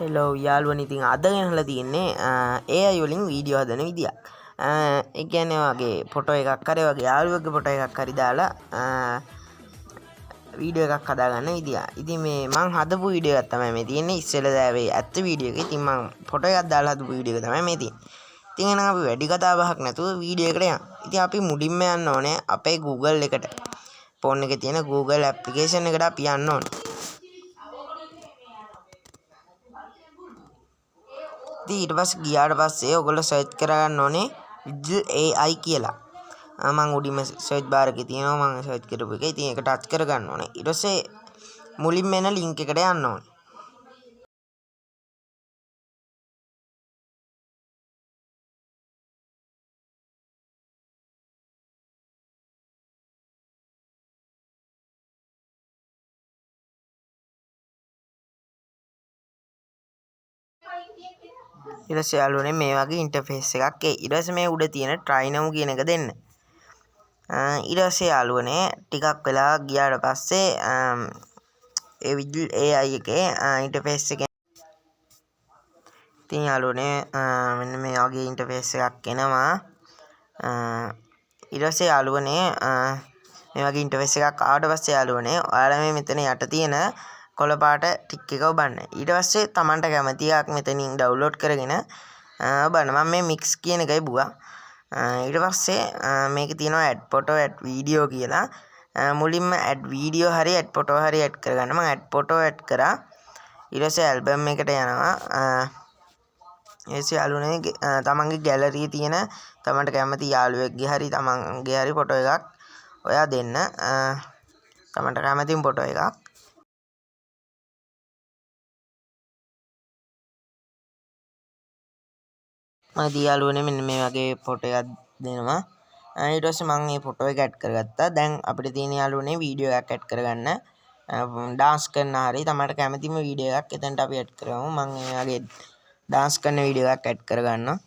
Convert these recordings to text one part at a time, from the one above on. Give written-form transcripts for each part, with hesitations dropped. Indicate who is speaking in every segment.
Speaker 1: Hello යාළුවනි, ඉතින් අද ගෙනහලා තියෙන්නේ AI වලින් වීඩියෝ හදන විදියක්. ඒ කියන්නේ වගේ ෆොටෝ එකක් හරි වගේ යාළුවෙක්ගේ ෆොටෝ එකක් හරි දාලා වීඩියෝ එකක් හදාගන්න විදිය. ඉතින් මේ මං හදපු වීඩියෝ එකක් තමයි මේ තියෙන්නේ. ඉස්සෙල්ලා දාවේ ඇත්ත වීඩියෝ එක. ඉතින් මං ෆොටෝ එකක් දාලා හදපු වීඩියෝ එක තමයි මේ තියෙන්නේ. ඉතින් එහෙනම් අපි වැඩි කතා බහක් නැතුව වීඩියෝ එකට යමු. ඉතින් අපි මුලින්ම යන්න ඕනේ අපේ Google එකට. ෆෝන් එකේ තියෙන Google application එකට අපි යන්න ඕනේ. ඊට පස්සේ ගියාට පස්සේ ඔයගොල්ලෝ සර්ච් කරගන්න ඕනේ Vidl AI කියලා. මම උඩින්ම සර්ච් බාර් එකේ තියෙනවා මම සර්ච් කරපු එක. ඉතින් ඒක ටච් කරගන්න ඕනේ. ඊට පස්සේ මුලින්ම එන link එකට යන්න ඕනේ. ඊට පස්සේ යාළුවනේ මේ වගේ ඉන්ටර්ෆේස් එකක් එයි. ඊට පස්සේ මේ උඩ තියෙන try now කියන එක දෙන්න. ඊට පස්සේ යාළුවනේ ටිකක් වෙලා ගියාට පස්සේ ඒ Vidl AI එකේ ඉන්ටර්ෆේස් එක ඉතින් යාළුවනේ මෙන්න මේ වගේ ඉන්ටර්ෆේස් එකක් එනවා. ඊට පස්සේ යාළුවනේ මේ වගේ ඉන්ටර්ෆේස් එකක් ආවට පස්සේ යාළුවනේ ඔයාලා මේ මෙතන යට තියෙන කොළ පාට ටික් එක ඔබන්න. ඊට පස්සේ Tamanට කැමති එකක් මෙතනින් ඩවුන්ලෝඩ් කරගෙන ඔබන්න. මම මේ mix කියන එකයි බුවා. ඊට පස්සේ මේකේ තියෙනවා add photo add video කියලා. මුලින්ම add video හරි add photo හරි add කරගන්න. මම add photo add කරා. ඊට පස්සේ album එකට යනවා. යාළුවනේ තමන්ගේ ගැලරියේ තියෙන තමන්ට කැමති යාළුවෙක්ගේ හරි තමන්ගේ හරි ෆොටෝ එකක් ඔයා දෙන්න. තමන්ට කැමතිම ෆොටෝ එකක් මම යාළුවනේ මෙන්න මේ වගේ ෆොටෝ එකක් දෙනවා. ඊට පස්සේ මම මේ ෆොටෝ එක ඇඩ් කරගත්තා. දැන් අපිට තියෙන යාළුවනේ වීඩියෝ එකක් ඇඩ් කරගන්න. ඩාන්ස් කරන හරි තමන්ට කැමතිම වීඩියෝ එකක් එතනට අපි ඇඩ් කරමු. මම මේ වගේ ඩාන්ස් කරන වීඩියෝ එකක් ඇඩ් කරගන්නවා.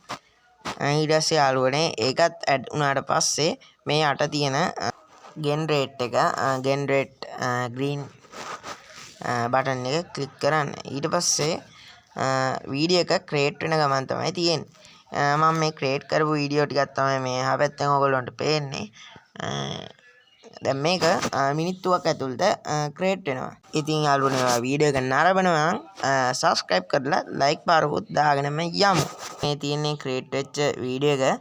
Speaker 1: ඊට පස්සේ යාළුවනේ ඒකත් ඇඩ් වුණාට පස්සේ මේ යට තියෙන generate එක generate green බටන් එක ක්ලික් කරන්න. ඊට පස්සේ වීඩියෝ එක ක්‍රියේට් වෙන ගමන් තමයි තියෙන්නේ. මම මේ ක්‍රියේට් කරපු වීඩියෝ ටිකක් තමයි මේ එහා පැත්තෙන් ඔයගොල්ලන්ට පේන්නේ. දැන් මේක මිනිත්තුවක් ඇතුළත ක්‍රියේට් වෙනවා. ඉතින් යාළුවනේ ඔයා වීඩියෝ එක නරඹනවා නම් subscribe කරලා like බාරකුත් දාගෙනම යමු. මේ තියෙන්නේ ක්‍රියේට් වෙච්ච වීඩියෝ එක.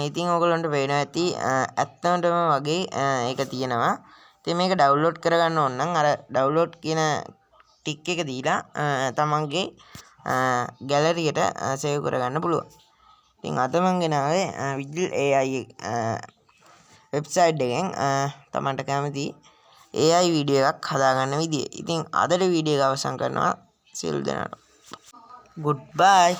Speaker 1: ඉතින් ඔයගොල්ලන්ට පේනවා ඇති ඇත්තටම වගේ ඒක තියෙනවා. ඉතින් මේක ඩවුන්ලෝඩ් කරගන්න ඕන නම් අර ඩවුන්ලෝඩ් කියන ටික් එක දීලා තමන්ගේ ගැලරියට සේව් කරගන්න පුළුවන්. ඉතින් අද මම ගෙනාවේ Vidl AI වෙබ්සයිට් එකෙන් තමන්ට කැමති AI වීඩියෝ එකක් හදාගන්න විදිය. ඉතින් අදට වීඩියෝ එක අවසන් කරනවා. සියලු දෙනාට goodbye.